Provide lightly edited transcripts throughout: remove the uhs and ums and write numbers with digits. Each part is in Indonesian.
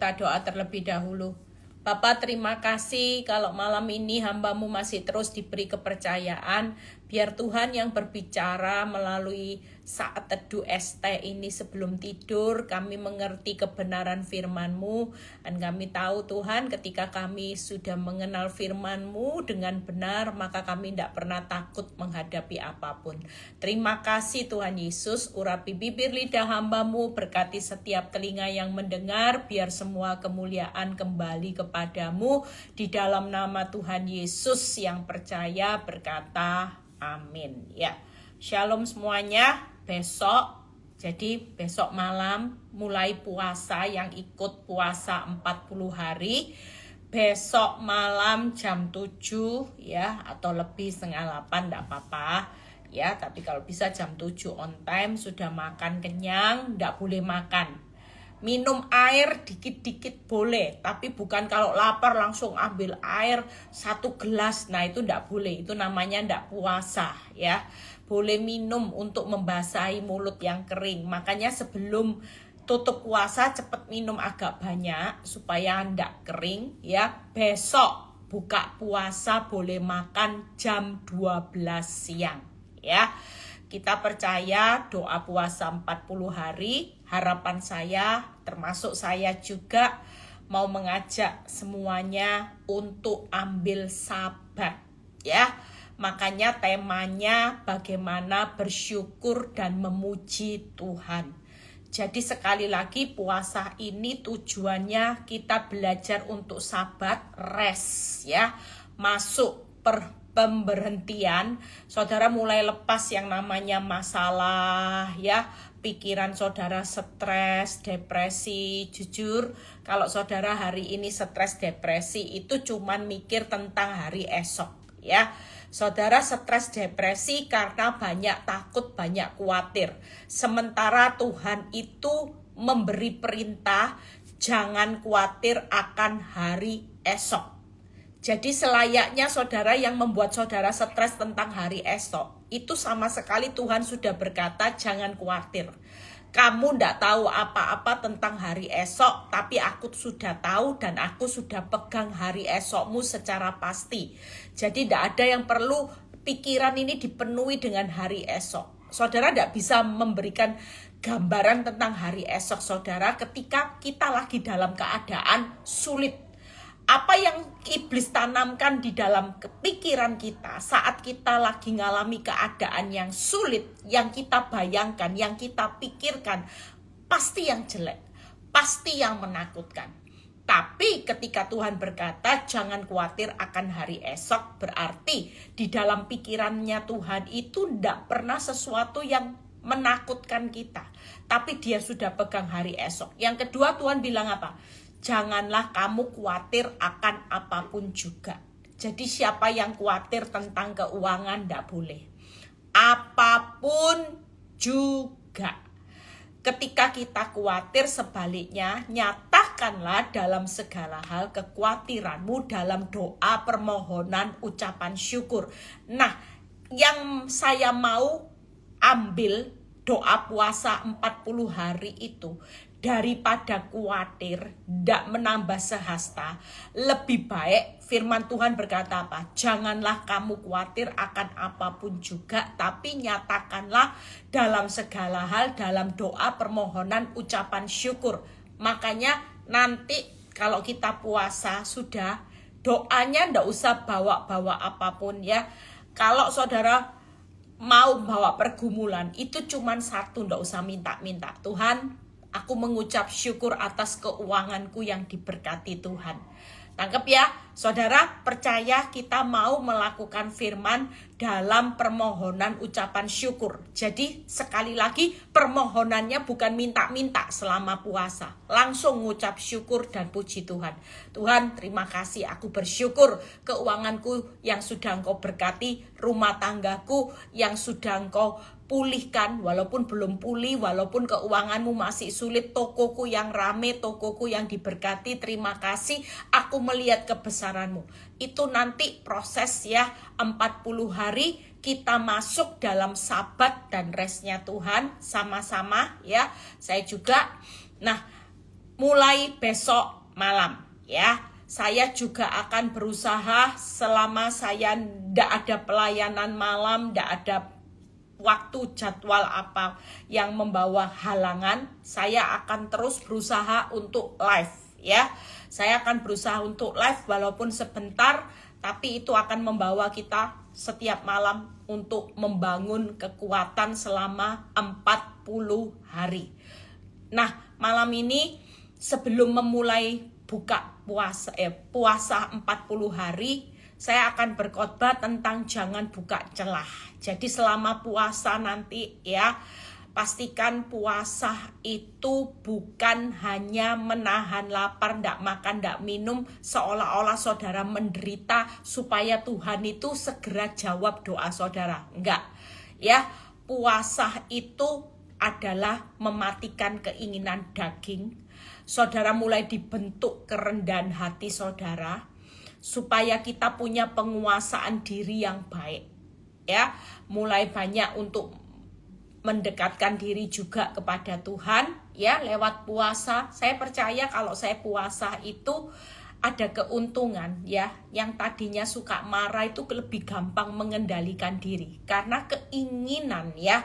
kita doa terlebih dahulu. Bapa, terima kasih kalau malam ini hamba-Mu masih terus diberi kepercayaan. Biar Tuhan yang berbicara melalui saat teduh ST ini sebelum tidur. Kami mengerti kebenaran firman-Mu. Dan kami tahu Tuhan, ketika kami sudah mengenal firman-Mu dengan benar, maka kami tidak pernah takut menghadapi apapun. Terima kasih Tuhan Yesus. Urapi bibir lidah hamba-Mu, berkati setiap telinga yang mendengar. Biar semua kemuliaan kembali kepadamu. Di dalam nama Tuhan Yesus yang percaya berkata amin. Ya, shalom semuanya. Jadi besok malam mulai puasa, yang ikut puasa 40 hari. Besok malam jam 7 ya, atau lebih setengah 8 enggak apa-apa. Ya, tapi kalau bisa jam 7 on time, sudah makan kenyang, enggak boleh makan. Minum air dikit-dikit boleh, tapi bukan kalau lapar langsung ambil air 1 gelas. Nah, itu enggak boleh, itu namanya enggak puasa ya. Boleh minum untuk membasahi mulut yang kering. Makanya sebelum tutup puasa cepat minum agak banyak supaya enggak kering ya. Besok buka puasa boleh makan jam 12 siang ya. Kita percaya doa puasa 40 hari, harapan saya, termasuk saya juga, mau mengajak semuanya untuk ambil sabat ya. Makanya temanya bagaimana bersyukur dan memuji Tuhan. Jadi sekali lagi puasa ini tujuannya kita belajar untuk sabat, rest ya. Masuk pemberhentian, saudara mulai lepas yang namanya masalah ya, pikiran saudara stres, depresi. Jujur, kalau saudara hari ini stres, depresi, itu cuman mikir tentang hari esok ya. Saudara stres, depresi karena banyak takut, banyak khawatir. Sementara Tuhan itu memberi perintah, jangan khawatir akan hari esok. Jadi selayaknya saudara yang membuat saudara stres tentang hari esok, itu sama sekali Tuhan sudah berkata jangan khawatir. Kamu tidak tahu apa-apa tentang hari esok, tapi aku sudah tahu dan aku sudah pegang hari esokmu secara pasti. Jadi tidak ada yang perlu pikiran ini dipenuhi dengan hari esok. Saudara tidak bisa memberikan gambaran tentang hari esok saudara ketika kita lagi dalam keadaan sulit. Apa yang iblis tanamkan di dalam pikiran kita saat kita lagi ngalami keadaan yang sulit, yang kita bayangkan, yang kita pikirkan, pasti yang jelek, pasti yang menakutkan. Tapi ketika Tuhan berkata jangan khawatir akan hari esok, berarti di dalam pikirannya Tuhan itu tidak pernah sesuatu yang menakutkan kita. Tapi dia sudah pegang hari esok. Yang kedua Tuhan bilang apa? Janganlah kamu khawatir akan apapun juga. Jadi siapa yang khawatir tentang keuangan tidak boleh. Apapun juga. Ketika kita khawatir, sebaliknya nyatakanlah dalam segala hal kekhawatiranmu dalam doa, permohonan, ucapan syukur. Nah, yang saya mau ambil doa puasa 40 hari itu, daripada khawatir, tidak menambah sehasta, lebih baik firman Tuhan berkata apa? Janganlah kamu khawatir akan apapun juga, tapi nyatakanlah dalam segala hal, dalam doa, permohonan, ucapan syukur. Makanya nanti kalau kita puasa sudah, doanya tidak usah bawa-bawa apapun ya. Kalau saudara mau bawa pergumulan, itu cuma satu, tidak usah minta-minta. Tuhan, aku mengucap syukur atas keuanganku yang diberkati Tuhan. Tangkap ya, saudara, percaya kita mau melakukan firman dalam permohonan ucapan syukur. Jadi sekali lagi permohonannya bukan minta-minta selama puasa. Langsung ngucap syukur dan puji Tuhan. Tuhan, terima kasih, aku bersyukur keuanganku yang sudah Engkau berkati, rumah tanggaku yang sudah Engkau pulihkan, walaupun belum pulih, walaupun keuanganmu masih sulit, tokoku yang rame, tokoku yang diberkati, terima kasih, aku melihat kebesaranmu. Itu nanti proses ya, 40 hari kita masuk dalam sabat dan restnya Tuhan, sama-sama ya, saya juga. Nah, mulai besok malam ya. Saya juga akan berusaha selama saya ndak ada pelayanan malam, ndak ada waktu jadwal apa yang membawa halangan, saya akan terus berusaha untuk live ya. Saya akan berusaha untuk live walaupun sebentar, tapi itu akan membawa kita setiap malam untuk membangun kekuatan selama 40 hari. Nah, malam ini sebelum memulai buka puasa 40 hari, saya akan berkhotbah tentang jangan buka celah. Jadi selama puasa nanti ya, pastikan puasa itu bukan hanya menahan lapar, ndak makan, ndak minum, seolah-olah saudara menderita supaya Tuhan itu segera jawab doa saudara. Enggak. Ya, puasa itu adalah mematikan keinginan daging. Saudara mulai dibentuk kerendahan hati saudara, supaya kita punya penguasaan diri yang baik. Ya, mulai banyak untuk mendekatkan diri juga kepada Tuhan ya lewat puasa. Saya percaya kalau saya puasa itu ada keuntungan ya. Yang tadinya suka marah itu lebih gampang mengendalikan diri karena keinginan ya.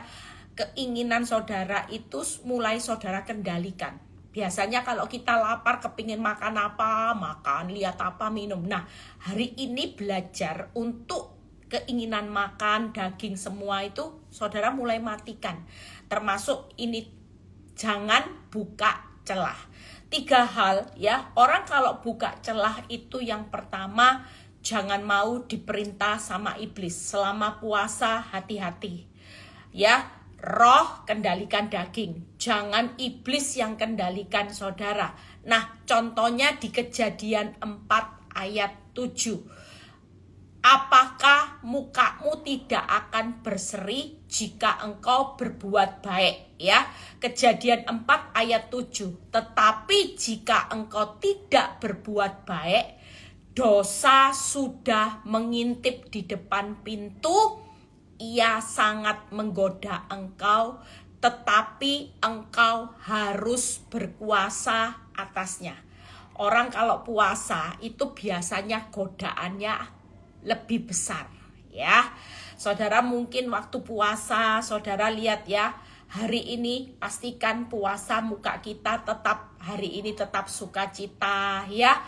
Keinginan saudara itu mulai saudara kendalikan. Biasanya kalau kita lapar kepingin makan apa, makan, lihat apa, minum. Nah, hari ini belajar untuk keinginan makan, daging semua itu saudara mulai matikan. Termasuk ini jangan buka celah. 3 hal ya, orang kalau buka celah itu yang pertama, jangan mau diperintah sama iblis. Selama puasa hati-hati ya. Roh kendalikan daging, jangan iblis yang kendalikan saudara. Nah, contohnya di Kejadian 4 ayat 7. Apakah mukamu tidak akan berseri jika engkau berbuat baik? Ya, Kejadian 4 ayat 7. Tetapi jika engkau tidak berbuat baik, dosa sudah mengintip di depan pintu. Ia sangat menggoda engkau, tetapi engkau harus berkuasa atasnya. Orang kalau puasa itu biasanya godaannya lebih besar ya. Saudara mungkin waktu puasa, saudara lihat ya, hari ini pastikan puasa muka kita tetap hari ini tetap sukacita ya.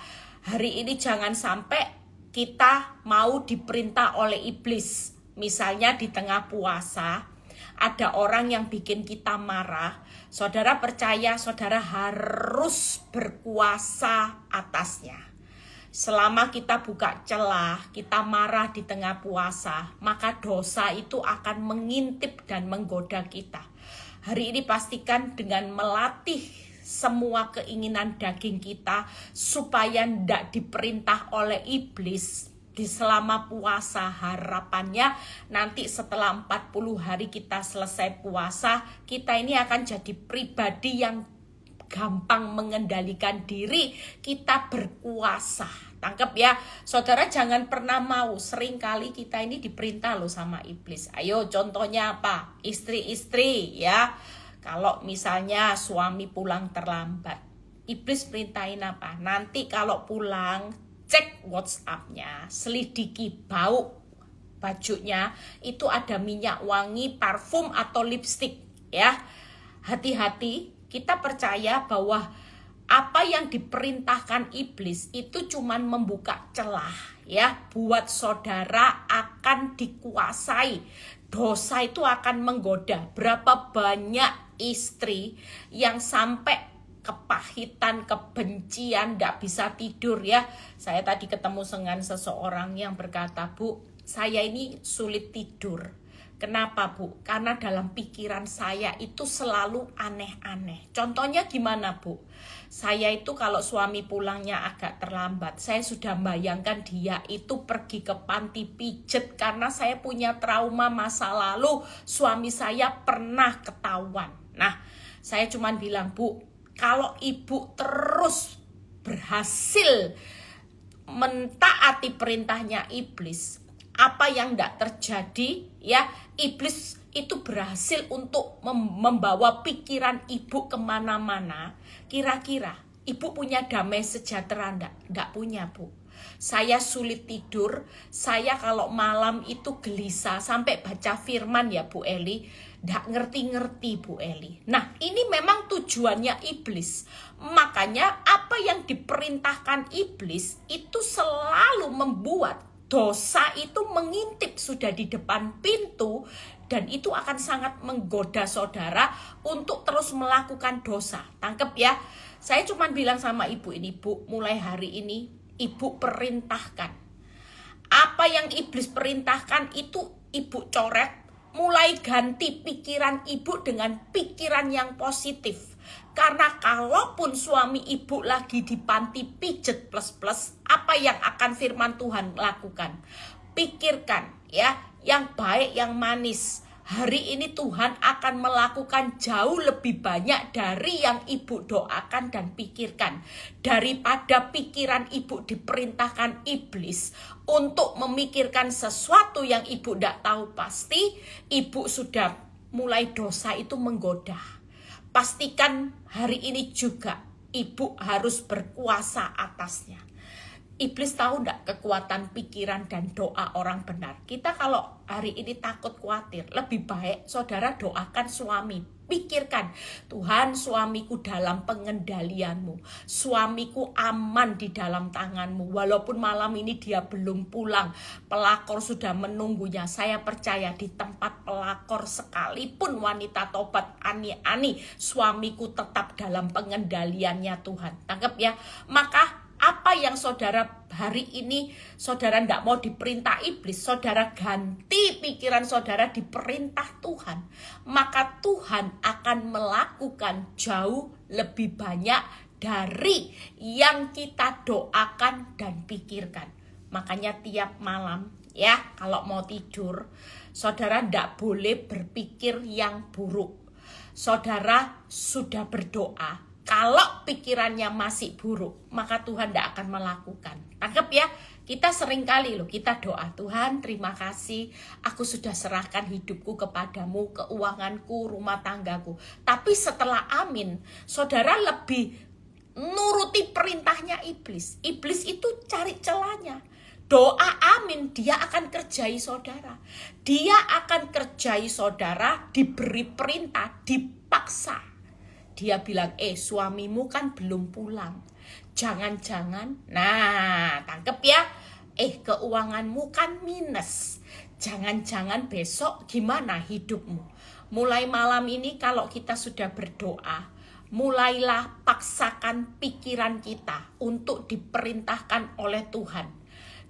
Hari ini jangan sampai kita mau diperintah oleh iblis. Misalnya di tengah puasa, ada orang yang bikin kita marah. Saudara percaya saudara harus berkuasa atasnya. Selama kita buka celah, kita marah di tengah puasa, maka dosa itu akan mengintip dan menggoda kita. Hari ini pastikan dengan melatih semua keinginan daging kita supaya tidak diperintah oleh iblis. Di selama puasa harapannya nanti setelah 40 hari kita selesai puasa, kita ini akan jadi pribadi yang gampang mengendalikan diri, kita berkuasa. Tangkap ya, saudara jangan pernah mau, sering kali kita ini diperintah loh sama iblis. Ayo contohnya apa? Istri-istri ya, kalau misalnya suami pulang terlambat, iblis perintahin apa? Nanti kalau pulang cek WhatsApp-nya, selidiki bau bajunya, itu ada minyak wangi, parfum atau lipstik ya. Hati-hati, kita percaya bahwa apa yang diperintahkan iblis itu cuman membuka celah ya, buat saudara akan dikuasai. Dosa itu akan menggoda. Berapa banyak istri yang sampai kepahitan, kebencian, gak bisa tidur ya. Saya tadi ketemu dengan seseorang yang berkata, Bu, saya ini sulit tidur. Kenapa Bu? Karena dalam pikiran saya itu selalu aneh-aneh. Contohnya gimana Bu? Saya itu kalau suami pulangnya agak terlambat, saya sudah bayangkan dia itu pergi ke panti pijet karena saya punya trauma masa lalu suami saya pernah ketahuan. Nah, saya cuman bilang, Bu, kalau ibu terus berhasil mentaati perintahnya iblis, apa yang tidak terjadi ya, iblis itu berhasil untuk membawa pikiran ibu kemana-mana. Kira-kira Ibu punya damai sejahtera enggak punya, Bu. Saya sulit tidur, saya kalau malam itu gelisah, sampai baca firman ya Bu Eli, enggak ngerti-ngerti Bu Eli. Nah, ini memang tujuannya iblis. Makanya apa yang diperintahkan iblis itu selalu membuat dosa itu mengintip sudah di depan pintu, dan itu akan sangat menggoda saudara untuk terus melakukan dosa. Tangkep ya. Saya cuma bilang sama ibu ini, Bu, mulai hari ini ibu perintahkan. Apa yang iblis perintahkan itu ibu coret, mulai ganti pikiran ibu dengan pikiran yang positif. Karena kalaupun suami ibu lagi di panti pijet plus-plus, apa yang akan firman Tuhan lakukan? Pikirkan ya, yang baik, yang manis. Hari ini Tuhan akan melakukan jauh lebih banyak dari yang ibu doakan dan pikirkan. Daripada pikiran ibu diperintahkan iblis untuk memikirkan sesuatu yang ibu tidak tahu pasti, ibu sudah mulai dosa itu menggoda. Pastikan hari ini juga ibu harus berkuasa atasnya. Iblis tahu enggak kekuatan pikiran dan doa orang benar? Kita kalau hari ini takut khawatir, lebih baik saudara doakan suami. Pikirkan, Tuhan, suamiku dalam pengendalianmu. Suamiku aman di dalam tanganmu. Walaupun malam ini dia belum pulang, pelakor sudah menunggunya. Saya percaya di tempat pelakor sekalipun wanita tobat ani-ani, suamiku tetap dalam pengendaliannya Tuhan. Tangkap ya? Maka apa yang saudara hari ini saudara tidak mau diperintah iblis, saudara ganti pikiran saudara diperintah Tuhan, maka Tuhan akan melakukan jauh lebih banyak dari yang kita doakan dan pikirkan. Makanya tiap malam ya, kalau mau tidur, saudara tidak boleh berpikir yang buruk. Saudara sudah berdoa, kalau pikirannya masih buruk, maka Tuhan tidak akan melakukan. Tangkap ya, kita seringkali loh, kita doa, Tuhan terima kasih, aku sudah serahkan hidupku kepadamu, keuanganku, rumah tanggaku. Tapi setelah amin, saudara lebih nuruti perintahnya iblis. Iblis itu cari celahnya. Doa amin, dia akan kerjai saudara. Dia akan kerjai saudara, diberi perintah, dipaksa. Dia bilang, suamimu kan belum pulang. Jangan-jangan, nah tangkep ya. Keuanganmu kan minus. Jangan-jangan besok gimana hidupmu. Mulai malam ini kalau kita sudah berdoa, mulailah paksakan pikiran kita untuk diperintahkan oleh Tuhan.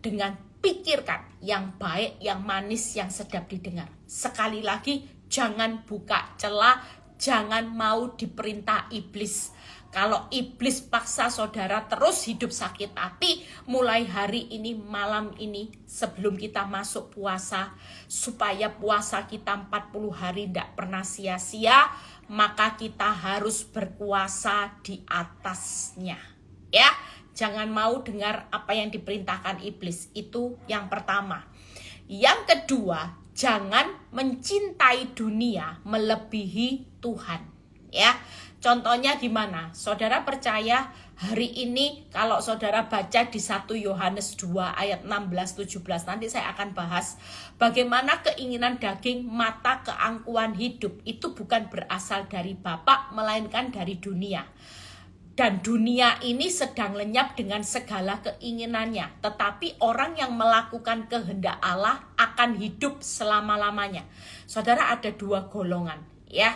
Dengan pikirkan yang baik, yang manis, yang sedap didengar. Sekali lagi, jangan buka celah, jangan mau diperintah iblis. Kalau iblis paksa saudara terus hidup sakit hati, mulai hari ini, malam ini, sebelum kita masuk puasa, supaya puasa kita 40 hari tidak pernah sia-sia, maka kita harus berkuasa di atasnya. Ya, jangan mau dengar apa yang diperintahkan iblis. Itu yang pertama. Yang kedua, jangan mencintai dunia melebihi Tuhan. Ya, contohnya gimana? Saudara percaya hari ini kalau saudara baca di 1 Yohanes 2 ayat 16-17, nanti saya akan bahas bagaimana keinginan daging, mata, keangkuhan hidup itu bukan berasal dari Bapa, melainkan dari dunia. Dan dunia ini sedang lenyap dengan segala keinginannya. Tetapi orang yang melakukan kehendak Allah akan hidup selama-lamanya. Saudara, ada dua golongan ya.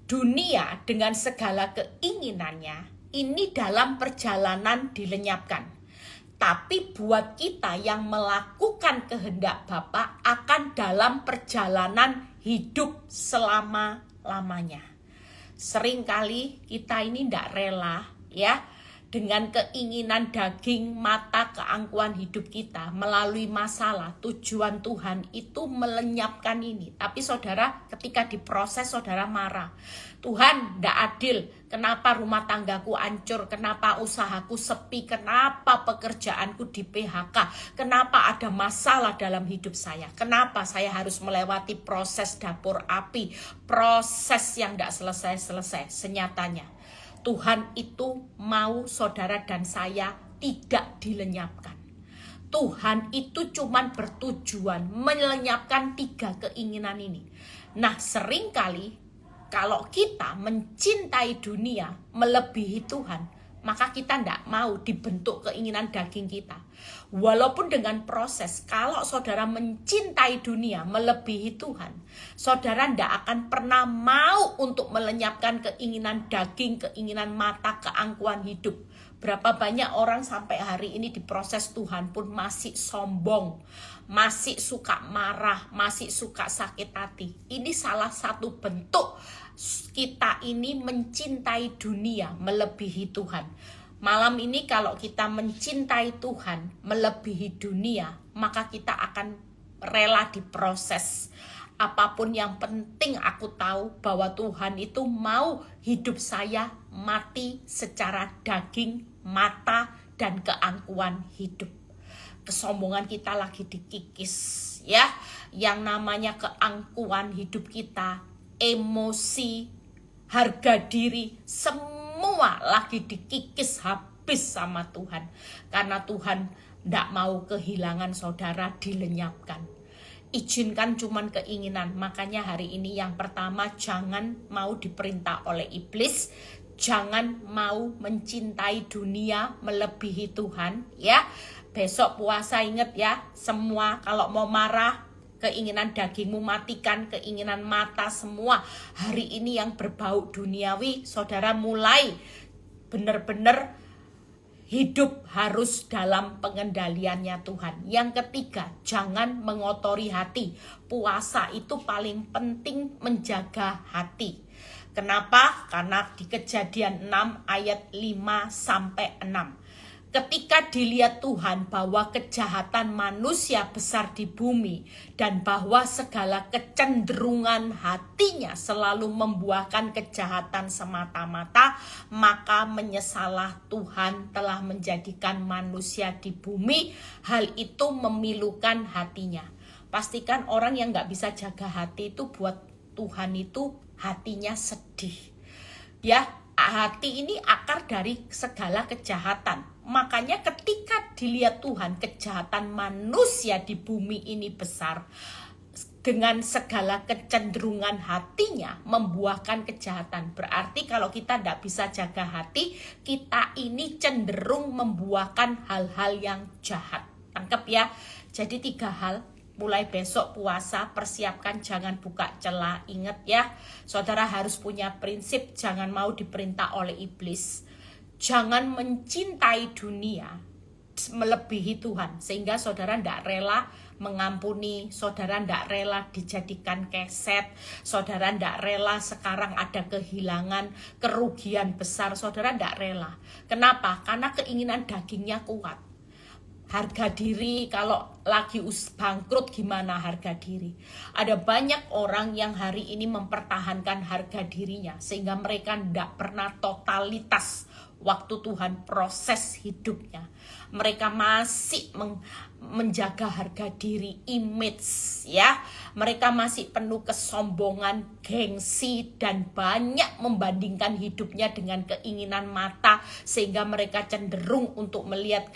Dunia dengan segala keinginannya ini dalam perjalanan dilenyapkan. Tapi buat kita yang melakukan kehendak Bapa akan dalam perjalanan hidup selama-lamanya. Seringkali kita ini tidak rela ya dengan keinginan daging, mata, keangkuhan hidup kita melalui masalah. Tujuan Tuhan itu melenyapkan ini. Tapi saudara, ketika diproses saudara marah. Tuhan tidak adil, kenapa rumah tanggaku hancur, kenapa usahaku sepi, kenapa pekerjaanku di PHK, kenapa ada masalah dalam hidup saya, kenapa saya harus melewati proses dapur api, proses yang tidak selesai-selesai. Senyatanya Tuhan itu mau saudara dan saya tidak dilenyapkan. Tuhan itu cuman bertujuan melenyapkan 3 keinginan ini. Nah, seringkali kalau kita mencintai dunia melebihi Tuhan, maka kita tidak mau dibentuk keinginan daging kita. Walaupun dengan proses, kalau saudara mencintai dunia melebihi Tuhan, saudara tidak akan pernah mau untuk melenyapkan keinginan daging, keinginan mata, keangkuhan hidup. Berapa banyak orang sampai hari ini diproses Tuhan pun masih sombong, masih suka marah, masih suka sakit hati. Ini salah satu bentuk kita ini mencintai dunia melebihi Tuhan. Malam ini kalau kita mencintai Tuhan melebihi dunia, maka kita akan rela diproses. Apapun yang penting aku tahu bahwa Tuhan itu mau hidup saya mati secara daging, mata, dan keangkuhan hidup. Kesombongan kita lagi dikikis ya. Yang namanya keangkuhan hidup kita, emosi, harga diri, semua lagi dikikis habis sama Tuhan. Karena Tuhan tidak mau kehilangan saudara dilenyapkan. Izinkan cuman keinginan. Makanya hari ini yang pertama, jangan mau diperintah oleh iblis. Jangan mau mencintai dunia melebihi Tuhan ya. Besok puasa ingat ya, semua kalau mau marah, keinginan dagingmu matikan, keinginan mata semua. Hari ini yang berbau duniawi, saudara mulai benar-benar hidup harus dalam pengendaliannya Tuhan. Yang ketiga, jangan mengotori hati. Puasa itu paling penting menjaga hati. Kenapa? Karena di Kejadian 6 ayat 5-6. Ketika dilihat Tuhan bahwa kejahatan manusia besar di bumi dan bahwa segala kecenderungan hatinya selalu membuahkan kejahatan semata-mata, maka menyesallah Tuhan telah menjadikan manusia di bumi. Hal itu memilukan hatinya. Pastikan orang yang gak bisa jaga hati itu buat Tuhan itu hatinya sedih. Ya, hati ini akar dari segala kejahatan. Makanya ketika dilihat Tuhan kejahatan manusia di bumi ini besar, dengan segala kecenderungan hatinya membuahkan kejahatan. Berarti kalau kita tidak bisa jaga hati, kita ini cenderung membuahkan hal-hal yang jahat. Tangkap ya. Jadi 3 hal. Mulai besok puasa, persiapkan jangan buka celah. Ingat ya, saudara harus punya prinsip, jangan mau diperintah oleh iblis. Jangan mencintai dunia melebihi Tuhan, sehingga saudara tidak rela mengampuni, saudara tidak rela dijadikan keset, saudara tidak rela sekarang ada kehilangan, kerugian besar, saudara tidak rela. Kenapa? Karena keinginan dagingnya kuat. Harga diri, kalau lagi bangkrut gimana harga diri? Ada banyak orang yang hari ini mempertahankan harga dirinya sehingga mereka tidak pernah totalitas waktu Tuhan proses hidupnya. Mereka masih menjaga harga diri, image ya. Mereka masih penuh kesombongan, gengsi, dan banyak membandingkan hidupnya dengan keinginan mata sehingga mereka cenderung untuk melihat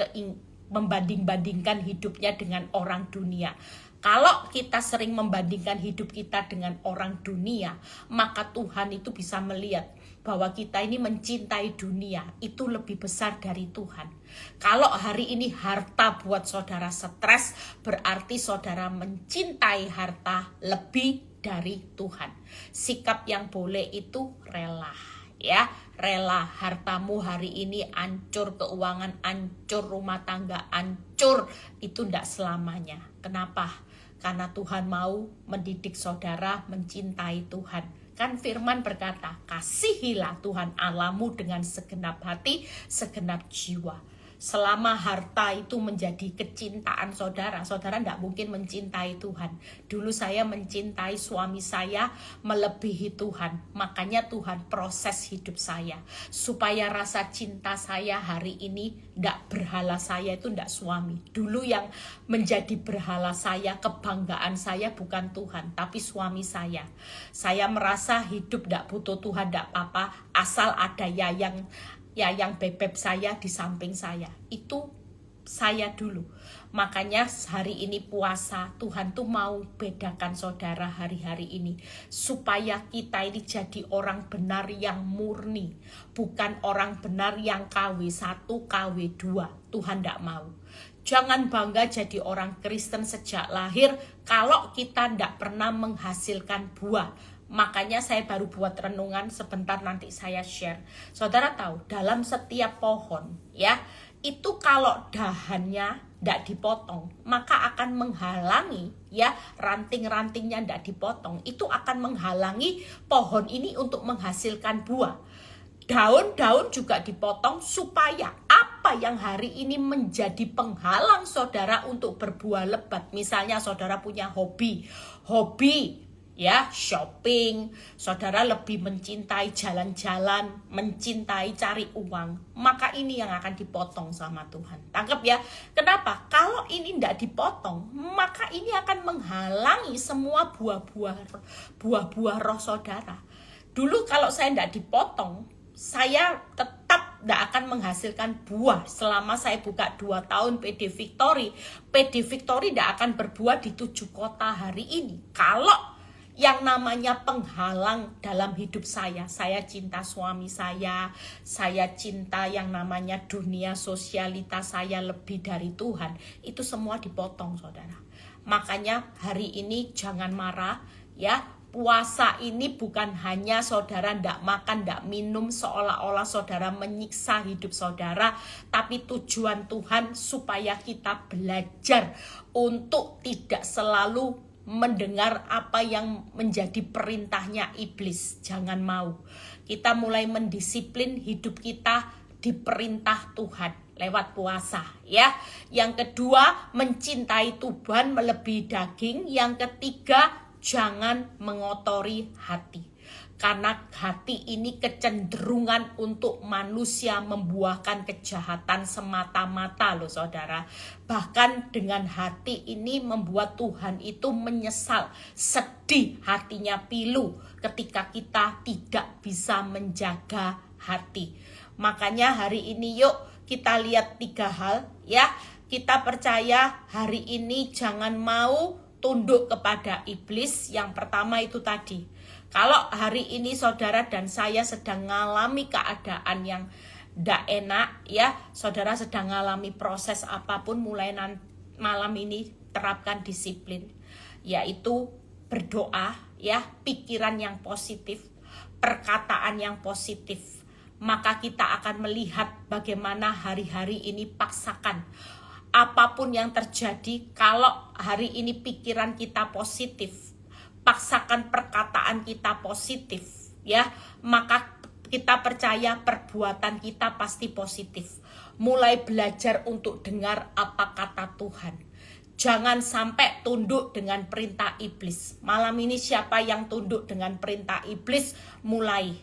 membanding-bandingkan hidupnya dengan orang dunia. Kalau kita sering membandingkan hidup kita dengan orang dunia, maka Tuhan itu bisa melihat bahwa kita ini mencintai dunia itu lebih besar dari Tuhan. Kalau hari ini harta buat saudara stres, berarti saudara mencintai harta lebih dari Tuhan. Sikap yang boleh itu rela. Ya, rela hartamu hari ini hancur, keuangan hancur, rumah tangga hancur, itu tidak selamanya. Kenapa? Karena Tuhan mau mendidik saudara mencintai Tuhan. Kan firman berkata, kasihilah Tuhan Allahmu dengan segenap hati, segenap jiwa. Selama harta itu menjadi kecintaan saudara, saudara tidak mungkin mencintai Tuhan. Dulu saya mencintai suami saya melebihi Tuhan. Makanya Tuhan proses hidup saya. Supaya rasa cinta saya hari ini tidak berhala saya itu tidak suami. Dulu yang menjadi berhala saya, kebanggaan saya bukan Tuhan, tapi suami saya. Saya merasa hidup tidak butuh Tuhan, tidak apa-apa. Asal ada yang bebek saya di samping saya. Itu saya dulu. Makanya hari ini puasa, Tuhan tuh mau bedakan saudara hari-hari ini. Supaya kita ini jadi orang benar yang murni. Bukan orang benar yang KW1, KW2. Tuhan tidak mau. Jangan bangga jadi orang Kristen sejak lahir kalau kita tidak pernah menghasilkan buah. Makanya saya baru buat renungan sebentar, nanti saya share. Saudara tahu, dalam setiap pohon ya, itu kalau dahannya tidak dipotong, maka akan menghalangi ya, ranting-rantingnya tidak dipotong, itu akan menghalangi pohon ini untuk menghasilkan buah. Daun-daun juga dipotong supaya apa yang hari ini menjadi penghalang saudara untuk berbuah lebat. Misalnya saudara punya hobi ya, shopping, saudara lebih mencintai jalan-jalan, mencintai cari uang, maka ini yang akan dipotong sama Tuhan. Tangkap ya. Kenapa? Kalau ini tidak dipotong, maka ini akan menghalangi semua buah-buah roh saudara. Dulu kalau saya tidak dipotong, saya tetap tidak akan menghasilkan buah. Selama saya buka 2 tahun PD Victory tidak akan berbuah di 7 kota hari ini. Kalau yang namanya penghalang dalam hidup saya cinta suami saya cinta yang namanya dunia sosialitas saya lebih dari Tuhan, itu semua dipotong saudara. Makanya hari ini jangan marah ya. Puasa ini bukan hanya saudara ndak makan, ndak minum seolah-olah saudara menyiksa hidup saudara, tapi tujuan Tuhan supaya kita belajar untuk tidak selalu mendengar apa yang menjadi perintahnya iblis. Jangan mau. Kita mulai mendisiplin hidup kita di perintah Tuhan lewat puasa ya. Yang kedua, mencintai Tuhan melebihi daging. Yang ketiga, jangan mengotori hati. Karena hati ini kecenderungan untuk manusia membuahkan kejahatan semata-mata loh saudara. Bahkan dengan hati ini membuat Tuhan itu menyesal, sedih, hatinya pilu ketika kita tidak bisa menjaga hati. Makanya hari ini yuk kita lihat 3 hal ya. Kita percaya hari ini jangan mau tunduk kepada iblis. Yang pertama itu tadi. Kalau hari ini saudara dan saya sedang mengalami keadaan yang tidak enak ya, saudara sedang mengalami proses apapun, mulai malam ini terapkan disiplin, yaitu berdoa ya, pikiran yang positif, perkataan yang positif. Maka kita akan melihat bagaimana hari-hari ini paksakan. Apapun yang terjadi, kalau hari ini pikiran kita positif, paksakan perkataan kita positif ya, maka kita percaya perbuatan kita pasti positif. Mulai belajar untuk dengar apa kata Tuhan. Jangan sampai tunduk dengan perintah iblis. Malam ini siapa yang tunduk dengan perintah iblis? Mulai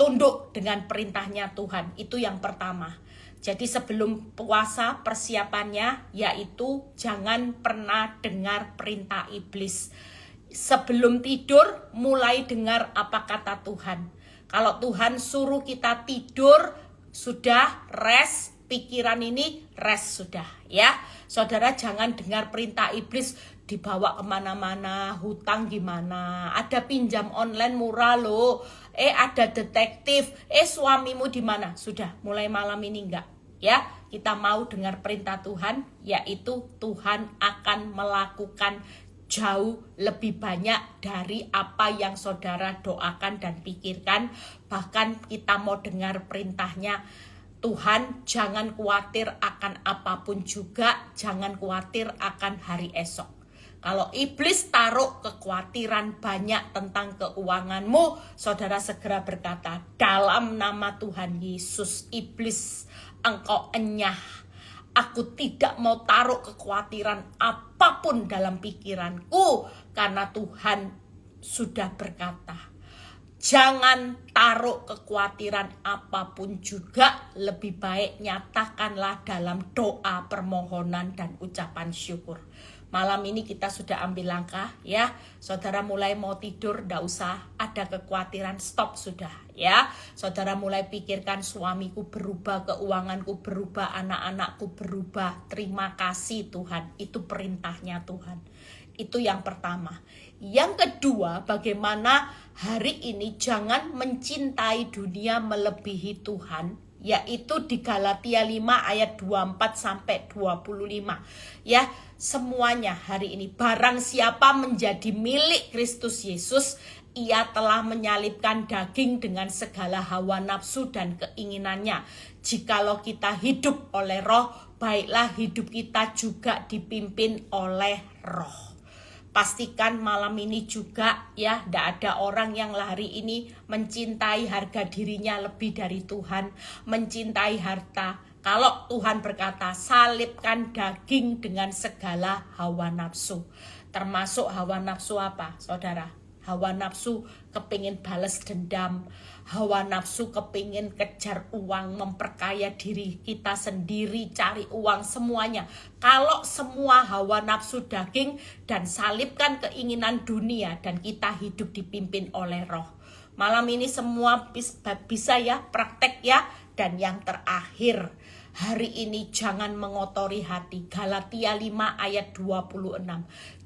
tunduk dengan perintahnya Tuhan. Itu yang pertama. Jadi sebelum puasa persiapannya yaitu jangan pernah dengar perintah iblis. Sebelum tidur mulai dengar apa kata Tuhan. Kalau Tuhan suruh kita tidur, sudah rest, pikiran ini rest sudah ya. Saudara jangan dengar perintah iblis, dibawa kemana-mana, hutang gimana, ada pinjam online murah loh, ada detektif, suamimu di mana. Sudah mulai malam ini enggak ya, kita mau dengar perintah Tuhan, yaitu Tuhan akan melakukan jauh lebih banyak dari apa yang saudara doakan dan pikirkan. Bahkan kita mau dengar perintahnya Tuhan, jangan khawatir akan apapun juga, jangan khawatir akan hari esok. Kalau iblis taruh kekhawatiran banyak tentang keuanganmu, saudara segera berkata, dalam nama Tuhan Yesus, iblis, engkau enyah. Aku tidak mau taruh kekhawatiran apapun dalam pikiranku, karena Tuhan sudah berkata, jangan taruh kekhawatiran apapun juga, lebih baik nyatakanlah dalam doa, permohonan, dan ucapan syukur. Malam ini kita sudah ambil langkah ya. Saudara mulai mau tidur, ndak usah ada kekhawatiran, stop sudah ya. Saudara mulai pikirkan, suamiku berubah, keuanganku berubah, anak-anakku berubah. Terima kasih Tuhan, itu perintahnya Tuhan. Itu yang pertama. Yang kedua, bagaimana hari ini jangan mencintai dunia melebihi Tuhan, yaitu di Galatia 5 ayat 24 sampai 25. Ya, semuanya hari ini, barang siapa menjadi milik Kristus Yesus, ia telah menyalibkan daging dengan segala hawa nafsu dan keinginannya. Jikalau kita hidup oleh Roh, baiklah hidup kita juga dipimpin oleh Roh. Pastikan malam ini juga ya, tidak ada orang yang hari ini mencintai harga dirinya lebih dari Tuhan, mencintai harta. Kalau Tuhan berkata, salibkan daging dengan segala hawa nafsu. Termasuk hawa nafsu apa, saudara? Hawa nafsu kepingin balas dendam, hawa nafsu kepingin kejar uang, memperkaya diri kita sendiri, cari uang, semuanya. Kalau semua hawa nafsu daging dan salibkan keinginan dunia, dan kita hidup dipimpin oleh Roh. Malam ini semua bisa ya, praktek ya. Dan yang terakhir, hari ini jangan mengotori hati. Galatia 5 ayat 26.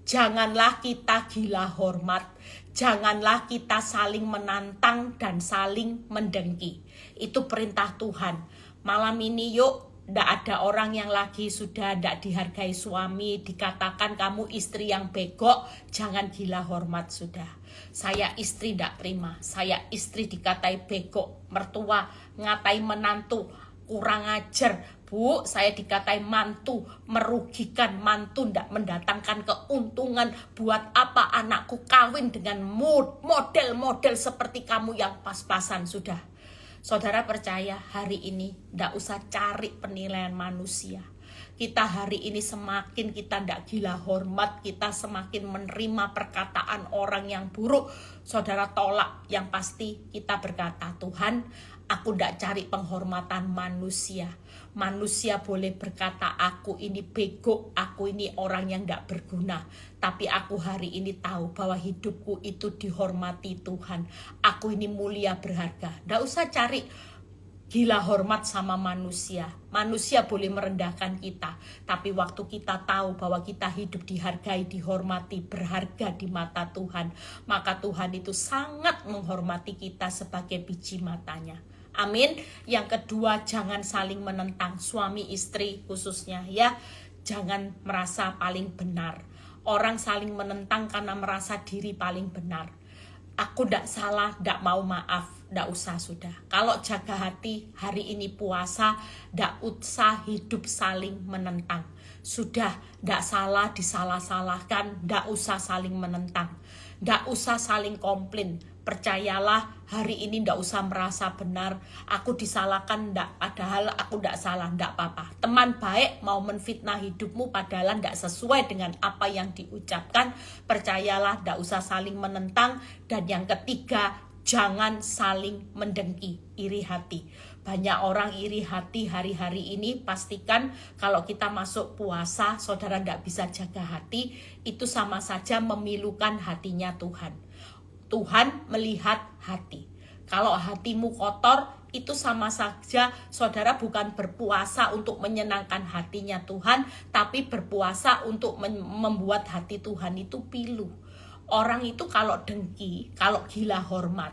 Janganlah kita gila hormat, janganlah kita saling menantang dan saling mendengki. Itu perintah Tuhan. Malam ini yuk, ndak ada orang yang lagi sudah ndak dihargai suami, dikatakan kamu istri yang begok, jangan gila hormat sudah. Saya istri ndak terima, saya istri dikatai begok, mertua ngatai menantu, kurang ajar. Bu, saya dikatai mantu, merugikan, mantu ndak mendatangkan keuntungan. Buat apa anakku kawin dengan model-model seperti kamu yang pas-pasan sudah. Saudara percaya hari ini ndak usah cari penilaian manusia. Kita hari ini semakin kita ndak gila hormat, kita semakin menerima perkataan orang yang buruk. Saudara tolak, yang pasti kita berkata, Tuhan, aku ndak cari penghormatan manusia. Manusia boleh berkata aku ini bego, aku ini orang yang ndak berguna. Tapi aku hari ini tahu bahwa hidupku itu dihormati Tuhan. Aku ini mulia, berharga. Ndak usah cari gila hormat sama manusia. Manusia boleh merendahkan kita, tapi waktu kita tahu bahwa kita hidup dihargai, dihormati, berharga di mata Tuhan, maka Tuhan itu sangat menghormati kita sebagai biji matanya. Amin. Yang kedua, jangan saling menentang, suami istri khususnya ya. Jangan merasa paling benar. Orang saling menentang karena merasa diri paling benar. Aku ndak salah, ndak mau maaf, ndak usah sudah. Kalau jaga hati, hari ini puasa, ndak usah hidup saling menentang. Sudah, ndak salah disalah-salahkan, ndak usah saling menentang. Ndak usah saling komplain. Percayalah, hari ini ndak usah merasa benar, aku disalahkan ndak, padahal aku ndak salah, ndak apa-apa. Teman baik mau menfitnah hidupmu padahal ndak sesuai dengan apa yang diucapkan. Percayalah, ndak usah saling menentang. Dan yang ketiga, jangan saling mendengki, iri hati. Banyak orang iri hati hari-hari ini. Pastikan kalau kita masuk puasa, saudara ndak bisa jaga hati, itu sama saja memilukan hatinya Tuhan. Tuhan melihat hati. Kalau hatimu kotor, itu sama saja saudara bukan berpuasa untuk menyenangkan hatinya Tuhan, tapi berpuasa untuk membuat hati Tuhan itu pilu. Orang itu kalau dengki, kalau gila hormat,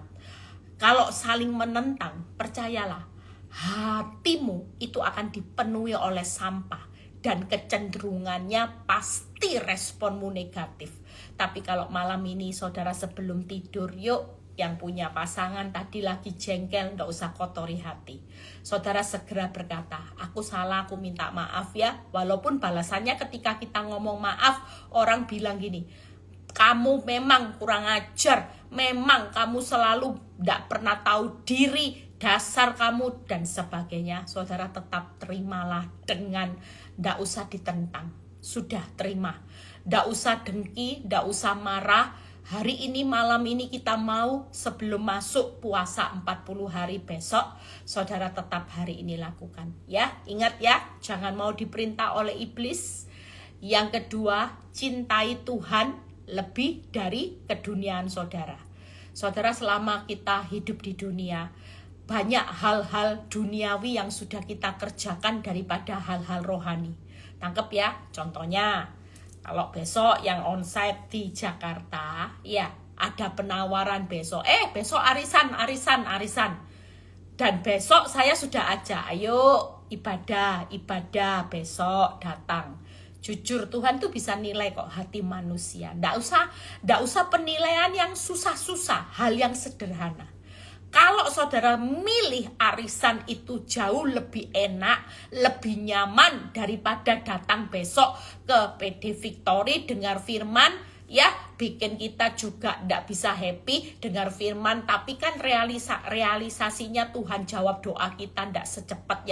kalau saling menentang, percayalah, hatimu itu akan dipenuhi oleh sampah. Dan kecenderungannya pasti responmu negatif. Tapi kalau malam ini saudara sebelum tidur, yuk yang punya pasangan tadi lagi jengkel, nggak usah kotori hati. Saudara segera berkata, aku salah, aku minta maaf ya. Walaupun balasannya ketika kita ngomong maaf, orang bilang gini, kamu memang kurang ajar, memang kamu selalu nggak pernah tahu diri, dasar kamu, dan sebagainya. Saudara tetap terimalah dengan nggak usah ditentang. Sudah terima. Nggak usah dengki, nggak usah marah. Hari ini, malam ini kita mau sebelum masuk puasa 40 hari besok, saudara tetap hari ini lakukan. Ya, ingat ya, jangan mau diperintah oleh iblis. Yang kedua, cintai Tuhan lebih dari keduniaan saudara. Saudara, selama kita hidup di dunia, banyak hal-hal duniawi yang sudah kita kerjakan daripada hal-hal rohani. Tangkep ya, contohnya, kalau besok yang onsite di Jakarta, ya ada penawaran besok. Besok arisan. Dan besok saya sudah ajak, ayo ibadah besok datang. Jujur, Tuhan tuh bisa nilai kok hati manusia. Nggak usah penilaian yang susah-susah, hal yang sederhana. Kalau saudara milih arisan itu jauh lebih enak, lebih nyaman daripada datang besok ke PD Victory dengar firman, ya bikin kita juga tidak bisa happy dengar firman, tapi kan realisasinya Tuhan jawab doa kita tidak secepat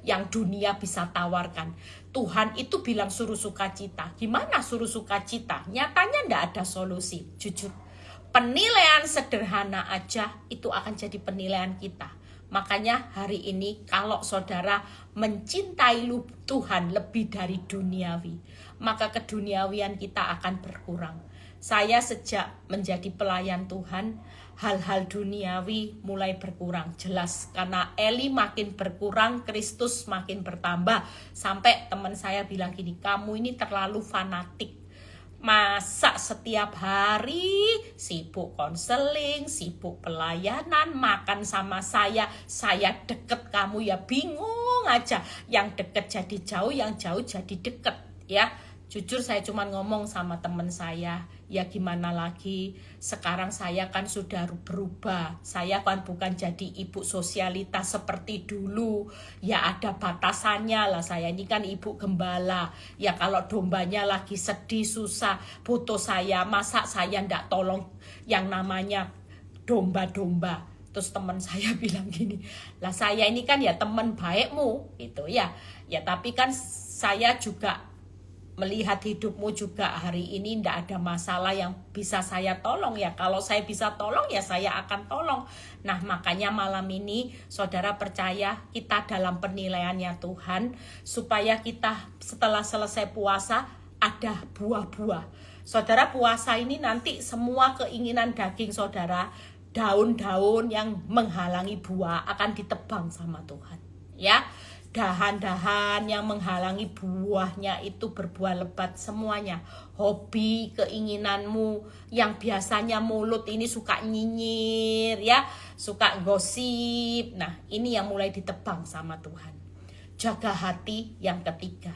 yang dunia bisa tawarkan. Tuhan itu bilang suruh sukacita. Gimana suruh sukacita? Nyatanya tidak ada solusi, jujur. Penilaian sederhana aja itu akan jadi penilaian kita. Makanya hari ini kalau saudara mencintai Tuhan lebih dari duniawi, maka keduniawian kita akan berkurang. Saya sejak menjadi pelayan Tuhan, hal-hal duniawi mulai berkurang. Jelas, karena Eli makin berkurang, Kristus makin bertambah. Sampai teman saya bilang gini, kamu ini terlalu fanatik. Masa setiap hari sibuk konseling, sibuk pelayanan, makan sama saya deket, kamu ya bingung aja. Yang deket jadi jauh, yang jauh jadi deket ya. Jujur saya cuma ngomong sama teman saya, ya gimana lagi, sekarang saya kan sudah berubah. Saya kan bukan jadi ibu sosialitas seperti dulu. Ya ada batasannya lah, saya ini kan ibu gembala. Ya kalau dombanya lagi sedih, susah, butuh saya, masa saya ndak tolong yang namanya domba-domba. Terus teman saya bilang gini, lah saya ini kan ya teman baikmu gitu ya. Ya tapi kan saya juga melihat hidupmu juga hari ini tidak ada masalah yang bisa saya tolong ya. Kalau saya bisa tolong ya saya akan tolong. Nah makanya malam ini saudara percaya kita dalam penilaiannya Tuhan, supaya kita setelah selesai puasa ada buah-buah. Saudara, puasa ini nanti semua keinginan daging saudara, daun-daun yang menghalangi buah akan ditebang sama Tuhan ya. Dahan-dahan yang menghalangi buahnya itu berbuah lebat semuanya. Hobi, keinginanmu yang biasanya mulut ini suka nyinyir ya, suka gosip. Nah ini yang mulai ditebang sama Tuhan. Jaga hati yang ketiga.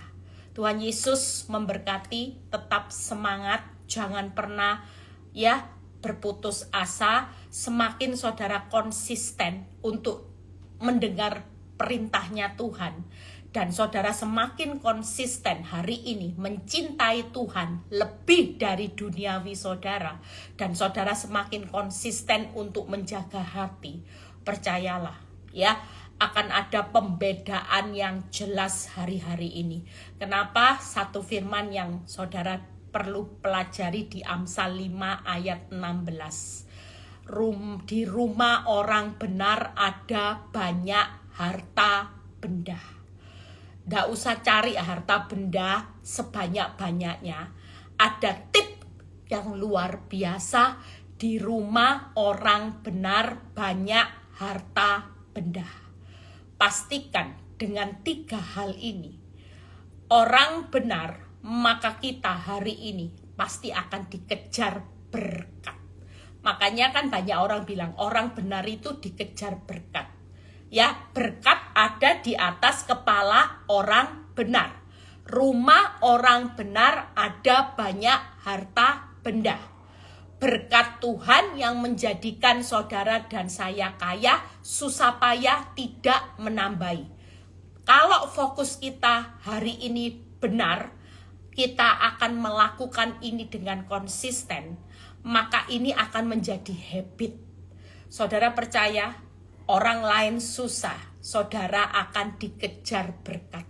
Tuhan Yesus memberkati, tetap semangat, jangan pernah ya berputus asa. Semakin saudara konsisten untuk mendengar perintahnya Tuhan, dan saudara semakin konsisten hari ini mencintai Tuhan lebih dari duniawi saudara, dan saudara semakin konsisten untuk menjaga hati, percayalah ya akan ada pembedaan yang jelas hari-hari ini. Kenapa? Satu firman yang saudara perlu pelajari di Amsal 5 ayat 16. Di rumah orang benar ada banyak harta benda. Nggak usah cari harta benda sebanyak-banyaknya. Ada tip yang luar biasa, di rumah orang benar banyak harta benda. Pastikan dengan 3 hal ini, orang benar, maka kita hari ini pasti akan dikejar berkat. Makanya kan banyak orang bilang orang benar itu dikejar berkat. Ya, berkat ada di atas kepala orang benar. Rumah orang benar ada banyak harta benda. Berkat Tuhan yang menjadikan saudara dan saya kaya, susah payah tidak menambahi. Kalau fokus kita hari ini benar, kita akan melakukan ini dengan konsisten, maka ini akan menjadi habit. Saudara percaya, orang lain susah, saudara akan dikejar berkat.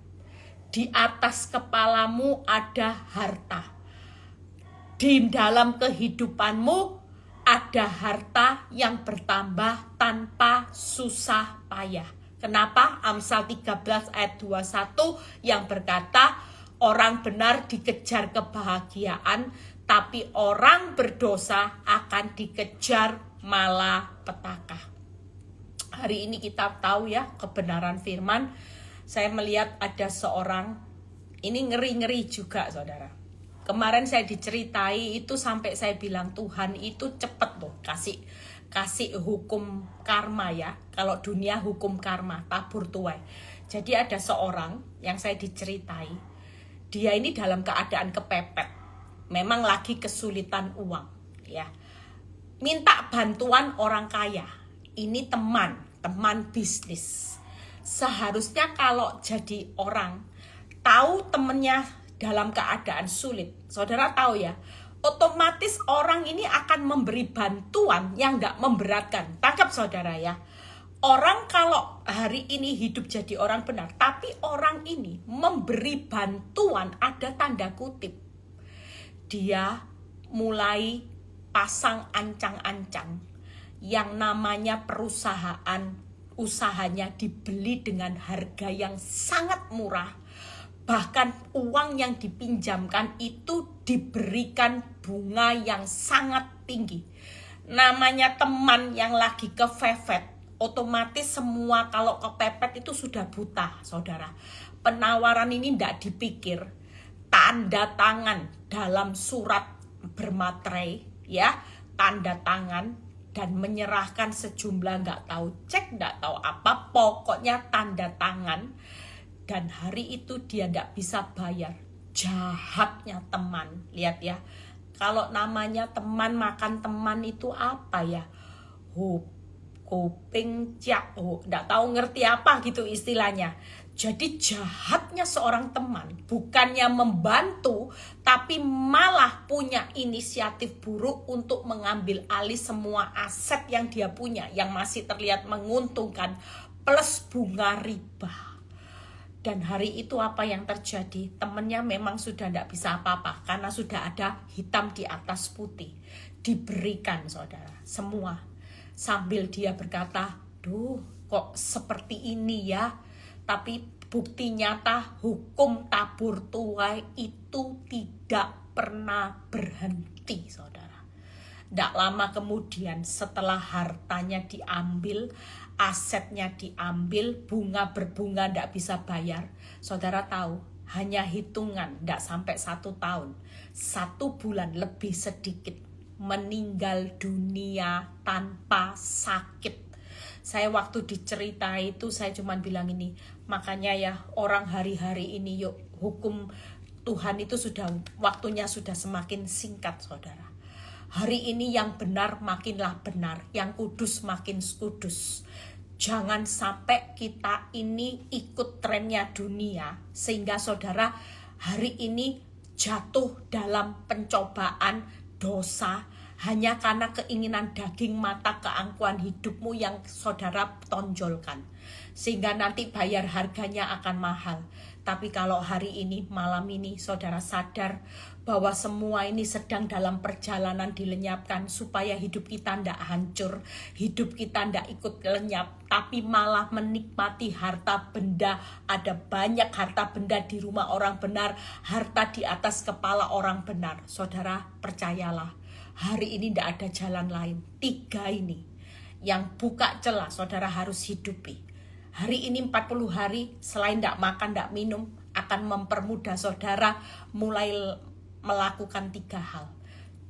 Di atas kepalamu ada harta. Di dalam kehidupanmu ada harta yang bertambah tanpa susah payah. Kenapa? Amsal 13 ayat 21 yang berkata, orang benar dikejar kebahagiaan, tapi orang berdosa akan dikejar malapetaka. Hari ini kita tahu ya kebenaran firman. Saya melihat ada seorang, ini ngeri-ngeri juga saudara. Kemarin saya diceritai itu sampai saya bilang Tuhan itu cepet loh kasih hukum karma ya. Kalau dunia hukum karma, tabur tuai. Jadi ada seorang yang saya diceritai, dia ini dalam keadaan kepepet. Memang lagi kesulitan uang ya. Minta bantuan orang kaya. Ini teman bisnis. Seharusnya kalau jadi orang tahu temennya dalam keadaan sulit, saudara tahu ya, otomatis orang ini akan memberi bantuan yang gak memberatkan. Tangkap saudara ya. Orang kalau hari ini hidup jadi orang benar, tapi orang ini memberi bantuan, ada tanda kutip. Dia mulai pasang ancang-ancang yang namanya usahanya dibeli dengan harga yang sangat murah. Bahkan uang yang dipinjamkan itu diberikan bunga yang sangat tinggi. Namanya teman yang lagi kepepet, otomatis semua kalau kepepet itu sudah buta, saudara. Penawaran ini tidak dipikir, tanda tangan dalam surat bermaterai, ya, tanda tangan dan menyerahkan sejumlah nggak tahu cek, nggak tahu apa, pokoknya tanda tangan. Dan hari itu dia tidak bisa bayar. Jahatnya teman. Lihat ya. Kalau namanya teman makan teman itu apa ya? Kuping cak. Tidak tahu ngerti apa gitu istilahnya. Jadi jahatnya seorang teman. Bukannya membantu. Tapi malah punya inisiatif buruk untuk mengambil alih semua aset yang dia punya. Yang masih terlihat menguntungkan. Plus bunga riba. Dan hari itu apa yang terjadi? Temannya memang sudah tidak bisa apa-apa karena sudah ada hitam di atas putih. Diberikan saudara, semua. Sambil dia berkata, duh kok seperti ini ya. Tapi bukti nyata hukum tabur tuai itu tidak pernah berhenti saudara. Tidak lama kemudian setelah hartanya diambil, asetnya diambil, berbunga tidak bisa bayar. Saudara tahu, hanya hitungan, tidak sampai 1 tahun. 1 bulan lebih sedikit, meninggal dunia tanpa sakit. Saya waktu diceritai itu, saya cuma bilang ini, makanya ya orang hari-hari ini yuk, hukum Tuhan itu sudah, waktunya sudah semakin singkat saudara. Hari ini yang benar makinlah benar, yang kudus makin kudus. Jangan sampai kita ini ikut trennya dunia, sehingga saudara hari ini jatuh dalam pencobaan dosa, hanya karena keinginan daging mata keangkuhan hidupmu yang saudara tonjolkan. Sehingga nanti bayar harganya akan mahal. Tapi kalau hari ini, malam ini saudara sadar bahwa semua ini sedang dalam perjalanan dilenyapkan supaya hidup kita tidak hancur, hidup kita tidak ikut lenyap, tapi malah menikmati harta benda. Ada banyak harta benda di rumah orang benar, harta di atas kepala orang benar. Saudara percayalah, hari ini tidak ada jalan lain. 3 ini yang buka celah saudara harus hidupi. Hari ini 40 hari selain tidak makan, tidak minum, akan mempermudah saudara mulai melakukan 3 hal.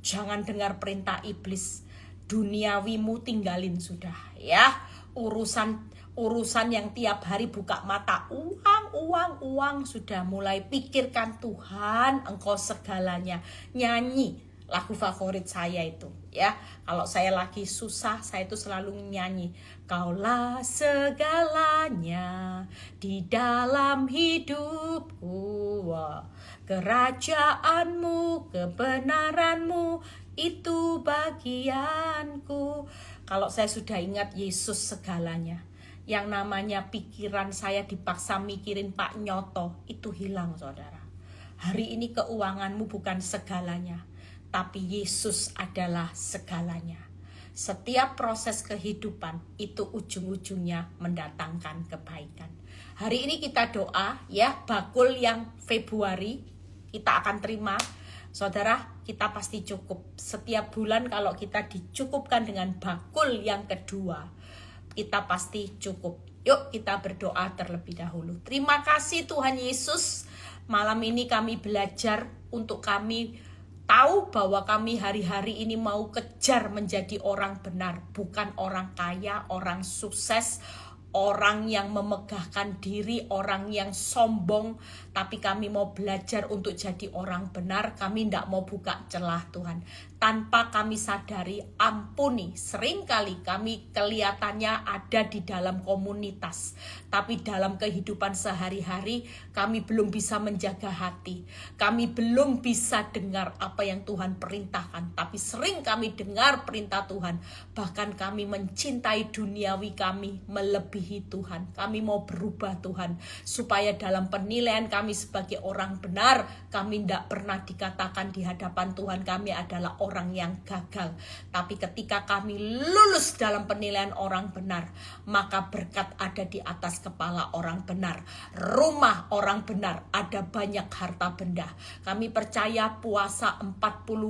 Jangan dengar perintah iblis. Duniawimu tinggalin sudah ya. Urusan yang tiap hari buka mata, uang, sudah mulai pikirkan Tuhan engkau segalanya. Nyanyi lagu favorit saya itu ya. Kalau saya lagi susah, saya itu selalu nyanyi, Kaulah segalanya di dalam hidupku, kerajaanmu, kebenaranmu, itu bagianku. Kalau saya sudah ingat Yesus segalanya, yang namanya pikiran saya dipaksa mikirin Pak Nyoto, itu hilang saudara. Hari ini keuanganmu bukan segalanya, tapi Yesus adalah segalanya. Setiap proses kehidupan itu ujung-ujungnya mendatangkan kebaikan. Hari ini kita doa ya, bakul yang Februari kita akan terima. Saudara, kita pasti cukup. Setiap bulan kalau kita dicukupkan dengan bakul yang kedua, kita pasti cukup. Yuk kita berdoa terlebih dahulu. Terima kasih Tuhan Yesus. Malam ini kami belajar untuk kami tahu bahwa kami hari-hari ini mau kejar menjadi orang benar, bukan orang kaya, orang sukses, orang yang memegahkan diri, orang yang sombong, tapi kami mau belajar untuk jadi orang benar. Kami tidak mau buka celah Tuhan. Tanpa kami sadari, ampuni, seringkali kami kelihatannya ada di dalam komunitas, tapi dalam kehidupan sehari-hari kami belum bisa menjaga hati. Kami belum bisa dengar apa yang Tuhan perintahkan, tapi sering kami dengar perintah Tuhan. Bahkan kami mencintai duniawi kami melebihi Tuhan. Kami mau berubah Tuhan, supaya dalam penilaian kami sebagai orang benar, kami tidak pernah dikatakan di hadapan Tuhan kami adalah orang yang gagal. Tapi ketika kami lulus dalam penilaian orang benar, maka berkat ada di atas kepala orang benar. Rumah orang benar ada banyak harta benda. Kami percaya puasa 40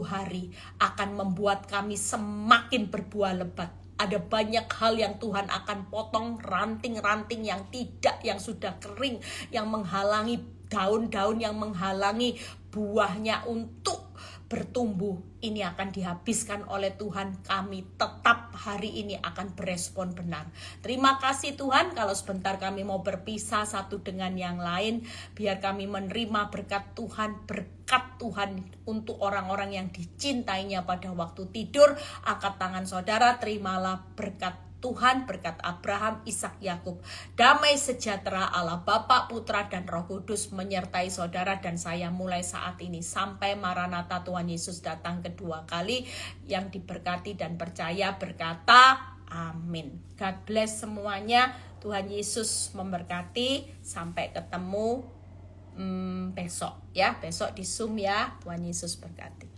hari akan membuat kami semakin berbuah lebat. Ada banyak hal yang Tuhan akan potong, ranting-ranting yang sudah kering, yang menghalangi daun-daun, yang menghalangi buahnya untuk bertumbuh. Ini akan dihabiskan oleh Tuhan. Kami tetap hari ini akan berespon benar. Terima kasih Tuhan. Kalau sebentar kami mau berpisah satu dengan yang lain, biar kami menerima berkat Tuhan untuk orang-orang yang dicintainya pada waktu tidur. Angkat tangan saudara, terimalah berkat Tuhan, berkat Abraham, Ishak, Yakub. Damai sejahtera Allah Bapa, Putra, dan Roh Kudus menyertai saudara dan saya mulai saat ini sampai Maranatha Tuhan Yesus datang kedua kali. Yang diberkati dan percaya berkata amin. God bless semuanya. Tuhan Yesus memberkati. Sampai ketemu besok ya. Besok di Zoom ya. Tuhan Yesus berkati.